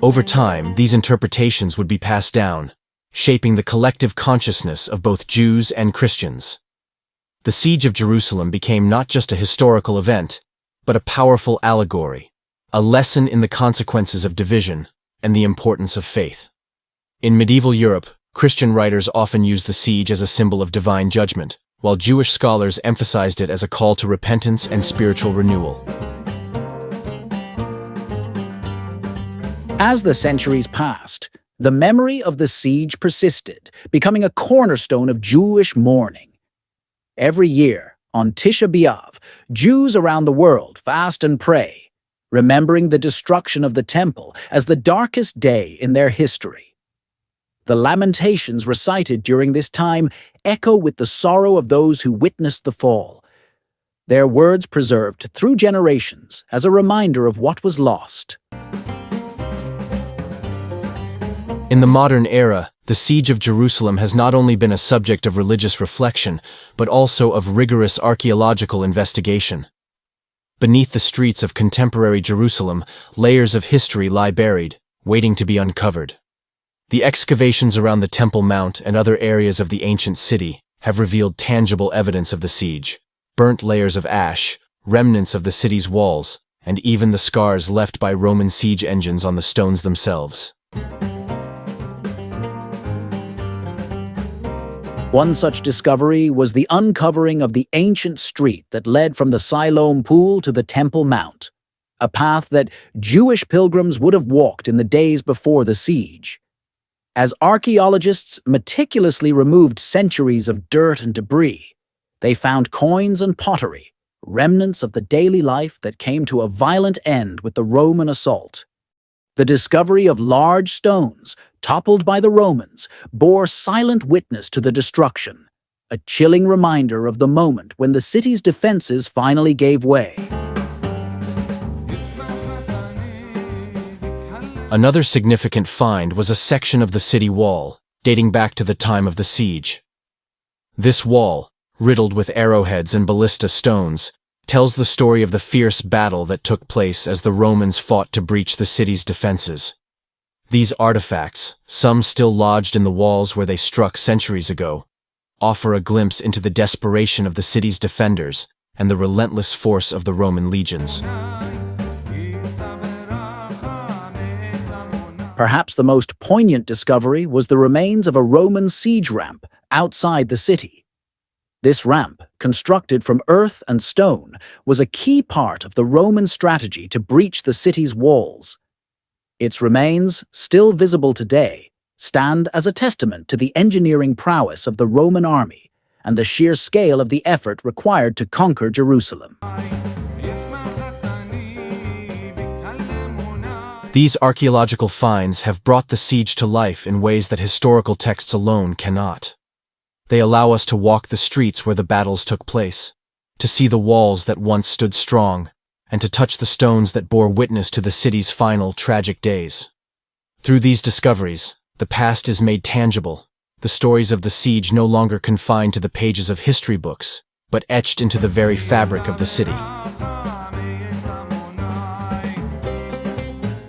Over time, these interpretations would be passed down, shaping the collective consciousness of both Jews and Christians. The siege of Jerusalem became not just a historical event, but a powerful allegory, a lesson in the consequences of division and the importance of faith. In medieval Europe, Christian writers often used the siege as a symbol of divine judgment, while Jewish scholars emphasized it as a call to repentance and spiritual renewal. As the centuries passed, the memory of the siege persisted, becoming a cornerstone of Jewish mourning. Every year, on Tisha B'Av, Jews around the world fast and pray, remembering the destruction of the temple as the darkest day in their history. The lamentations recited during this time echo with the sorrow of those who witnessed the fall, their words preserved through generations as a reminder of what was lost. In the modern era, the siege of Jerusalem has not only been a subject of religious reflection, but also of rigorous archaeological investigation. Beneath the streets of contemporary Jerusalem, layers of history lie buried, waiting to be uncovered. The excavations around the Temple Mount and other areas of the ancient city have revealed tangible evidence of the siege: burnt layers of ash, remnants of the city's walls, and even the scars left by Roman siege engines on the stones themselves. One such discovery was the uncovering of the ancient street that led from the Siloam Pool to the Temple Mount, a path that Jewish pilgrims would have walked in the days before the siege. As archaeologists meticulously removed centuries of dirt and debris, they found coins and pottery, remnants of the daily life that came to a violent end with the Roman assault. The discovery of large stones, toppled by the Romans, bore silent witness to the destruction, a chilling reminder of the moment when the city's defenses finally gave way. Another significant find was a section of the city wall, dating back to the time of the siege. This wall, riddled with arrowheads and ballista stones, tells the story of the fierce battle that took place as the Romans fought to breach the city's defenses. These artifacts, some still lodged in the walls where they struck centuries ago, offer a glimpse into the desperation of the city's defenders and the relentless force of the Roman legions. Perhaps the most poignant discovery was the remains of a Roman siege ramp outside the city. This ramp, constructed from earth and stone, was a key part of the Roman strategy to breach the city's walls. Its remains, still visible today, stand as a testament to the engineering prowess of the Roman army and the sheer scale of the effort required to conquer Jerusalem. These archaeological finds have brought the siege to life in ways that historical texts alone cannot. They allow us to walk the streets where the battles took place, to see the walls that once stood strong, and to touch the stones that bore witness to the city's final tragic days. Through these discoveries, the past is made tangible, the stories of the siege no longer confined to the pages of history books, but etched into the very fabric of the city.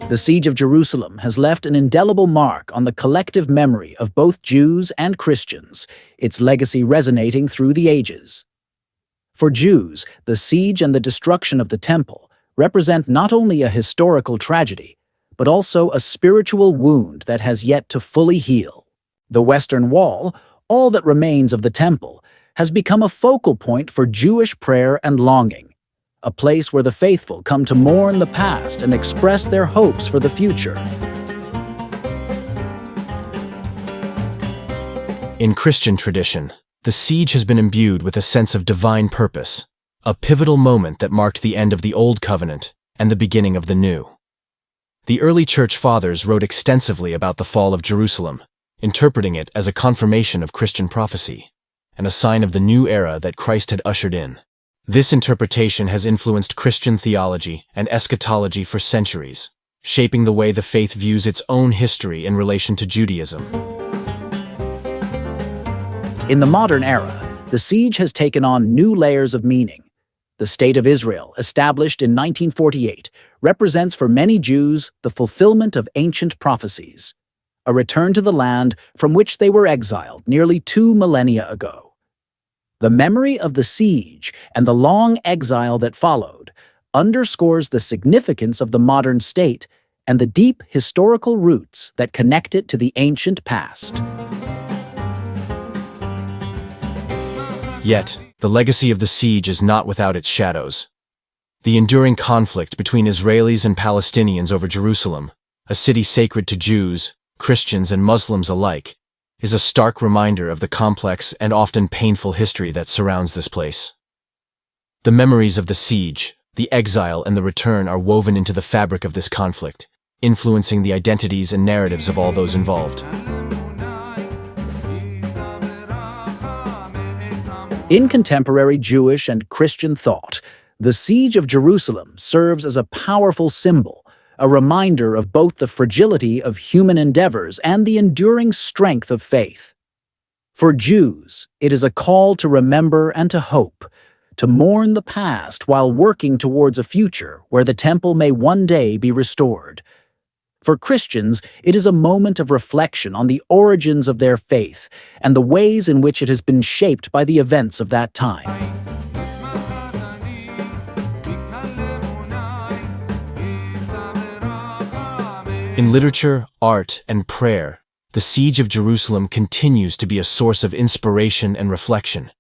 The siege of Jerusalem has left an indelible mark on the collective memory of both Jews and Christians, its legacy resonating through the ages. For Jews, the siege and the destruction of the temple represent not only a historical tragedy, but also a spiritual wound that has yet to fully heal. The Western Wall, all that remains of the temple, has become a focal point for Jewish prayer and longing, a place where the faithful come to mourn the past and express their hopes for the future. In Christian tradition, the siege has been imbued with a sense of divine purpose, a pivotal moment that marked the end of the Old Covenant and the beginning of the New. The early Church Fathers wrote extensively about the fall of Jerusalem, interpreting it as a confirmation of Christian prophecy, and a sign of the new era that Christ had ushered in. This interpretation has influenced Christian theology and eschatology for centuries, shaping the way the faith views its own history in relation to Judaism. In the modern era, the siege has taken on new layers of meaning. The State of Israel, established in 1948, represents for many Jews the fulfillment of ancient prophecies, a return to the land from which they were exiled nearly 2 millennia ago. The memory of the siege and the long exile that followed underscores the significance of the modern state and the deep historical roots that connect it to the ancient past. Yet, the legacy of the siege is not without its shadows. The enduring conflict between Israelis and Palestinians over Jerusalem, a city sacred to Jews, Christians, and Muslims alike, is a stark reminder of the complex and often painful history that surrounds this place. The memories of the siege, the exile, and the return are woven into the fabric of this conflict, influencing the identities and narratives of all those involved. In contemporary Jewish and Christian thought, the siege of Jerusalem serves as a powerful symbol, a reminder of both the fragility of human endeavors and the enduring strength of faith. For Jews, it is a call to remember and to hope, to mourn the past while working towards a future where the temple may one day be restored. For Christians, it is a moment of reflection on the origins of their faith and the ways in which it has been shaped by the events of that time. In literature, art, and prayer, the siege of Jerusalem continues to be a source of inspiration and reflection.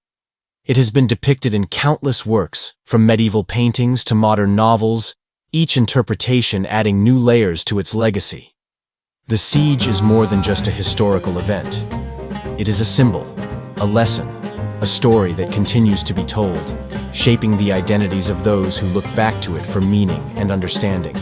It has been depicted in countless works, from medieval paintings to modern novels, each interpretation adding new layers to its legacy. The siege is more than just a historical event. It is a symbol, a lesson, a story that continues to be told, shaping the identities of those who look back to it for meaning and understanding.